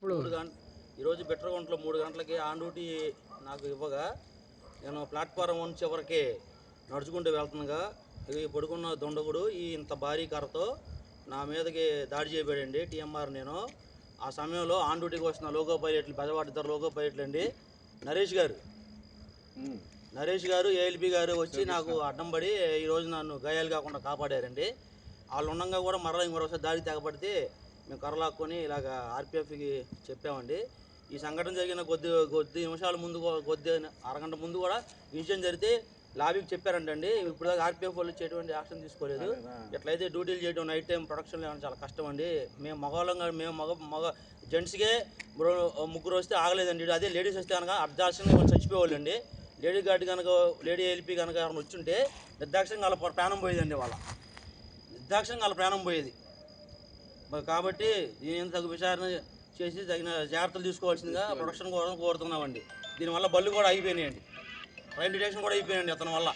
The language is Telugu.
ఈరోజు బెట్రగుంటలో 3 గంటలకి ఆన్ డ్యూటీ నాకు ఇవ్వగా నేను ప్లాట్ఫారం 1 చివరికి నడుచుకుంటూ వెళ్తుండగా పడుకున్న దుండగుడు ఇంత భారీ కర్రతో నా మీదకి దాడి చేయబడండి. టీఎంఆర్ నేను ఆ సమయంలో ఆన్ డ్యూటీకి వస్తున్న లోకో పైలట్లు, బెజవాడ ఇద్దరు లోకో పైలట్లు అండి, నరేష్ గారు ఏఎల్పి గారు వచ్చి నాకు అడ్డం పడి ఈరోజు నన్ను గాయాలు కాకుండా కాపాడారండి. వాళ్ళు ఉండగా కూడా మరోసారి దాడి తెగబడితే మేము కర్రలాక్కొని ఇలాగ ఆర్పిఎఫ్కి చెప్పామండి. ఈ సంఘటన జరిగిన కొద్ది నిమిషాల ముందు, అరగంట ముందు కూడా విషయం జరిగితే లాబీకి చెప్పారంటండి. ఇప్పుడు దాకా ఆర్పిఎఫ్ వాళ్ళు ఎటువంటి యాక్షన్ తీసుకోలేదు. ఎట్లయితే డ్యూటీలు చేయడం నైట్ టైం ప్రొడక్షన్లో చాలా కష్టం అండి. మేము మగవాళ్ళంగా మగ జెంట్స్కే 3 వస్తే ఆగలేదండి. అదే లేడీస్ వస్తే కనుక అర్ధాక్షంగా చచ్చిపోయేవాళ్ళు అండి. లేడీ గార్డ్ కనుక, లేడీ ఎల్పీ కనుక ఎవరైనా వచ్చుంటే నిర్దాక్షంగా వాళ్ళ ప్రాణం పోయేదండి. నిర్దాక్షంగా వాళ్ళ ప్రాణం పోయేది. కాబట్టి దీని తగు విచారణ చేసి తగిన జాగ్రత్తలు తీసుకోవాల్సిందిగా ప్రొడక్షన్ కోసం కోరుతున్నామండి. దీనివల్ల బళ్ళు కూడా అయిపోయినాయండి, రైల్ డిటెక్షన్ కూడా అయిపోయాయండి అతని వల్ల.